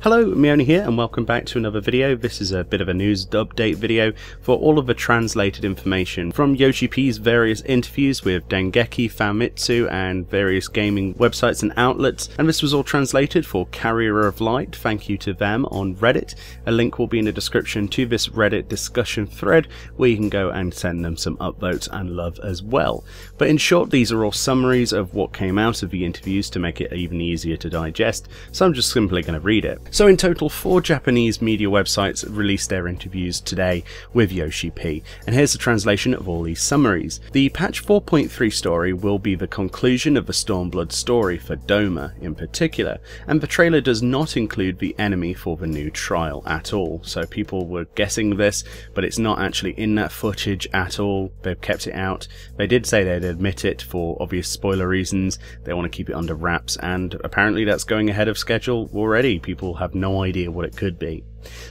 Hello, Meoni here and welcome back to another video. This is a bit of a news update video for all of the translated information from YoshiP's various interviews with Dengeki, Famitsu and various gaming websites and outlets, and this was all translated for Carrier of Light. Thank you to them on Reddit. A link will be in the description to this Reddit discussion thread where you can go and send them some upvotes and love as well. But in short, these are all summaries of what came out of the interviews to make it even easier to digest, so I'm just simply going to read it. So in total, 4 Japanese media websites released their interviews today with YoshiP, and here's the translation of all these summaries. The patch 4.3 story will be the conclusion of the Stormblood story for Doma in particular, and the trailer does not include the enemy for the new trial at all. So people were guessing this, but it's not actually in that footage at all. They've kept it out. They did say they'd admit it for obvious spoiler reasons. They want to keep it under wraps, and apparently that's going ahead of schedule already. People have no idea what it could be.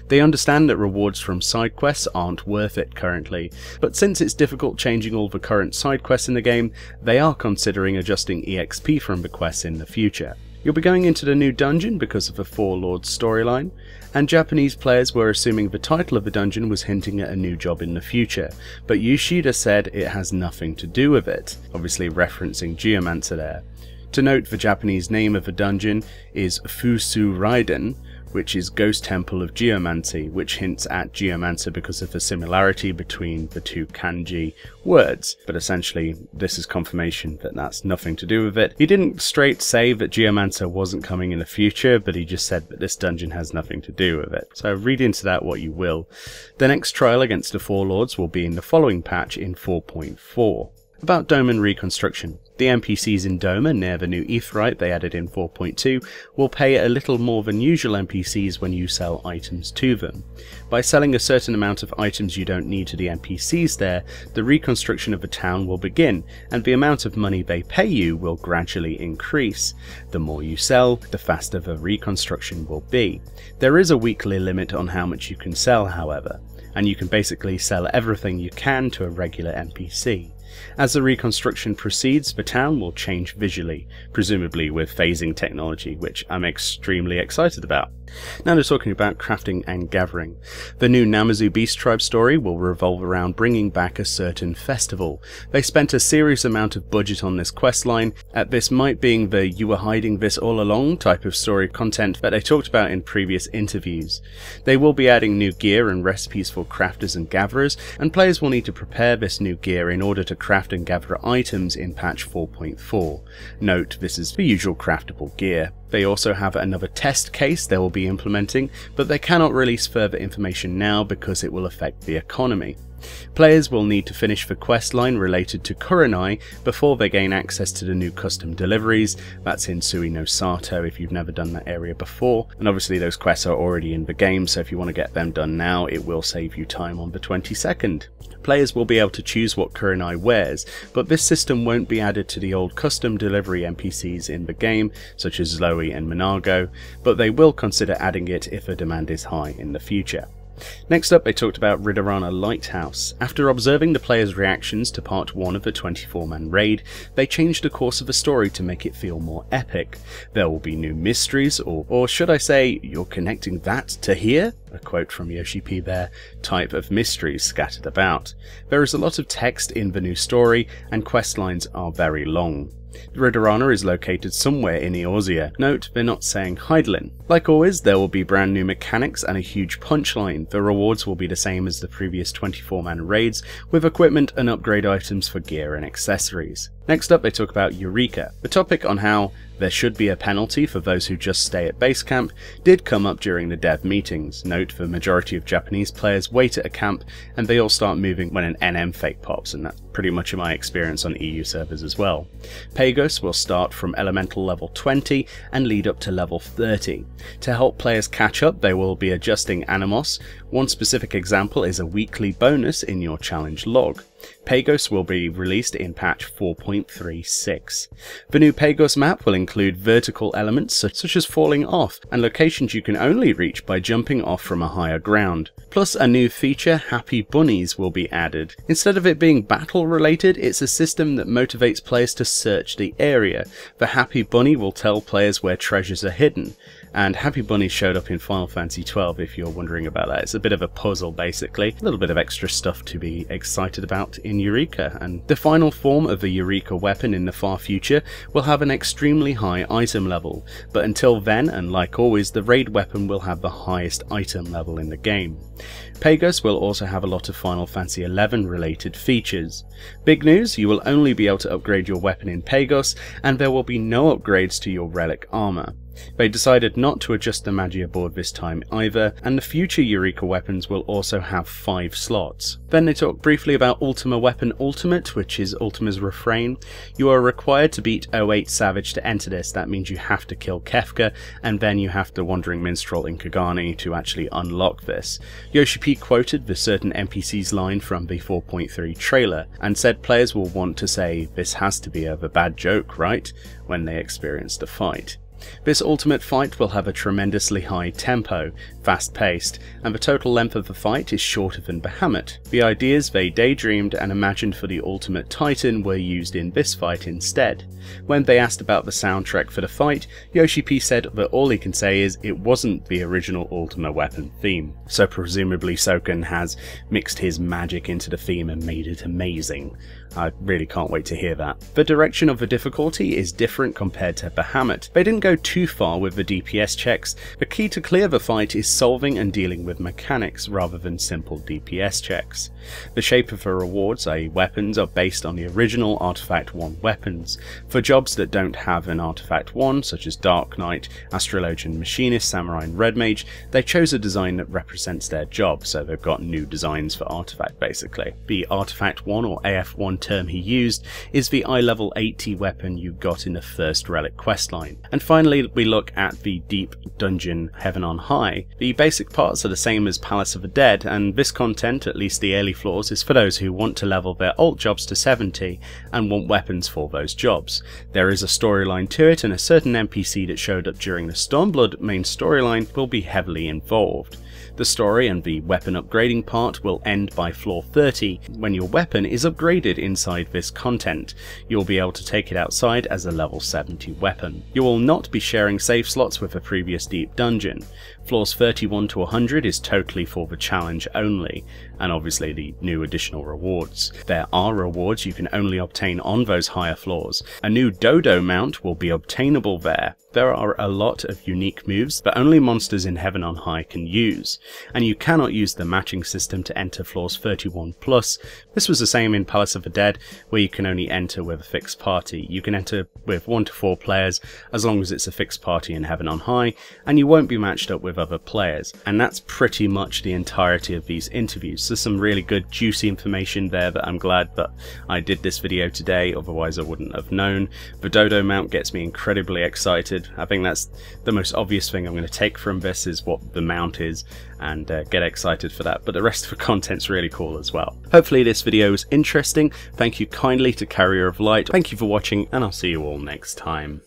They understand that rewards from side quests aren't worth it currently, but since it's difficult changing all the current side quests in the game, they are considering adjusting EXP from the quests in the future. You'll be going into the new dungeon because of the Four Lords storyline, and Japanese players were assuming the title of the dungeon was hinting at a new job in the future, but Yoshida said it has nothing to do with it, obviously referencing Geomancer there. To note, the Japanese name of the dungeon is Fusu Raiden, which is Ghost Temple of Geomancy, which hints at Geomancer because of the similarity between the two kanji words. But essentially, this is confirmation that that's nothing to do with it. He didn't straight say that Geomancer wasn't coming in the future, but he just said that this dungeon has nothing to do with it. So read into that what you will. The next trial against the Four Lords will be in the following patch in 4.4. About Doma and reconstruction. The NPCs in Doma near the new Aetheryte they added in 4.2 will pay a little more than usual NPCs when you sell items to them. By selling a certain amount of items you don't need to the NPCs there, the reconstruction of the town will begin, and the amount of money they pay you will gradually increase. The more you sell, the faster the reconstruction will be. There is a weekly limit on how much you can sell, however, and you can basically sell everything you can to a regular NPC. As the reconstruction proceeds, the town will change visually, presumably with phasing technology, which I'm extremely excited about. Now they're talking about crafting and gathering. The new Namazu Beast Tribe story will revolve around bringing back a certain festival. They spent a serious amount of budget on this questline, at this might being the "you were hiding this all along" type of story content that they talked about in previous interviews. They will be adding new gear and recipes for crafters and gatherers, and players will need to prepare this new gear in order to craft and gather items in patch 4.4. Note, this is the usual craftable gear. They also have another test case they will be implementing, but they cannot release further information now because it will affect the economy. Players will need to finish the quest line related to Kurenai before they gain access to the new custom deliveries. That's in Sui no Sato if you've never done that area before, and obviously those quests are already in the game, so if you want to get them done now, it will save you time on the 22nd. Players will be able to choose what Kurenai wears, but this system won't be added to the old custom delivery NPCs in the game, such as Zoe and Minago, but they will consider adding it if the demand is high in the future. Next up, they talked about Ridorana Lighthouse. After observing the players' reactions to part 1 of the 24-man raid, they changed the course of the story to make it feel more epic. There will be new mysteries, or should I say, you're connecting that to here? A quote from YoshiP there, type of mysteries scattered about. There is a lot of text in the new story, and quest lines are very long. Ridorana is located somewhere in Eorzea. Note, they're not saying Heidelin. Like always, there will be brand new mechanics and a huge punchline. The rewards will be the same as the previous 24-man raids, with equipment and upgrade items for gear and accessories. Next up, they talk about Eureka. The topic on how there should be a penalty for those who just stay at base camp did come up during the dev meetings. Note, the majority of Japanese players wait at a camp and they all start moving when an NM fake pops, and that's pretty much my experience on EU servers as well. Pagos will start from elemental level 20 and lead up to level 30. To help players catch up, they will be adjusting Animos. One specific example is a weekly bonus in your challenge log. Pagos will be released in patch 4.36. The new Pagos map will include vertical elements such as falling off, and locations you can only reach by jumping off from a higher ground. Plus a new feature, Happy Bunnies, will be added. Instead of it being battle related, it's a system that motivates players to search the area. The Happy Bunny will tell players where treasures are hidden, and Happy Bunny showed up in Final Fantasy XII if you're wondering about that. It's a bit of a puzzle basically, a little bit of extra stuff to be excited about in Eureka, and the final form of the Eureka weapon in the far future will have an extremely high item level, but until then, and like always, the raid weapon will have the highest item level in the game. Pegasus will also have a lot of Final Fantasy XI related features. Big news, you will only be able to upgrade your weapon in Pegasus, and there will be no upgrades to your relic armor. They decided not to adjust the Magia board this time either, and the future Eureka weapons will also have 5 slots. Then they talked briefly about Ultima Weapon Ultimate, which is Ultima's refrain. You are required to beat 08 Savage to enter this. That means you have to kill Kefka, and then you have the Wandering Minstrel in Kagani to actually unlock this. YoshiP quoted the certain NPC's line from the 4.3 trailer, and said players will want to say, "This has to be a bad joke, right?" when they experience the fight. This ultimate fight will have a tremendously high tempo, fast paced, and the total length of the fight is shorter than Bahamut. The ideas they daydreamed and imagined for the Ultimate Titan were used in this fight instead. When they asked about the soundtrack for the fight, YoshiP said that all he can say is it wasn't the original Ultima Weapon theme, so presumably Soken has mixed his magic into the theme and made it amazing. I really can't wait to hear that. The direction of the difficulty is different compared to Bahamut. They didn't go too far with the DPS checks. The key to clear the fight is solving and dealing with mechanics rather than simple DPS checks. The shape of the rewards, i.e. weapons, are based on the original Artifact 1 weapons. For jobs that don't have an Artifact 1, such as Dark Knight, Astrologian Machinist, Samurai and Red Mage, they chose a design that represents their job, so they've got new designs for Artifact basically. The Artifact 1 or AF1 term he used is the eye level 80 weapon you got in the first Relic questline. And finally we look at the Deep Dungeon Heaven on High. The basic parts are the same as Palace of the Dead, and this content, at least the early floors, is for those who want to level their alt jobs to 70 and want weapons for those jobs. There is a storyline to it, and a certain NPC that showed up during the Stormblood main storyline will be heavily involved. The story and the weapon upgrading part will end by floor 30, when your weapon is upgraded inside this content. You'll be able to take it outside as a level 70 weapon. You will not be sharing save slots with a previous deep dungeon. Floors 31 to 100 is totally for the challenge only, and obviously the new additional rewards. There are rewards you can only obtain on those higher floors. A new Dodo mount will be obtainable there. There are a lot of unique moves that only monsters in Heaven on High can use, and you cannot use the matching system to enter floors 31 plus. This was the same in Palace of the Dead, where you can only enter with a fixed party. You can enter with 1 to 4 players as long as it's a fixed party in Heaven on High, and you won't be matched up with other players. And that's pretty much the entirety of these interviews. There's some really good juicy information there that I'm glad that I did this video today, otherwise I wouldn't have known. The Dodo mount gets me incredibly excited. I think that's the most obvious thing I'm going to take from this, is what the mount is, and get excited for that, but the rest of the content's really cool as well. Hopefully this video was interesting. Thank you kindly to Carrier of Light. Thank you for watching, and I'll see you all next time.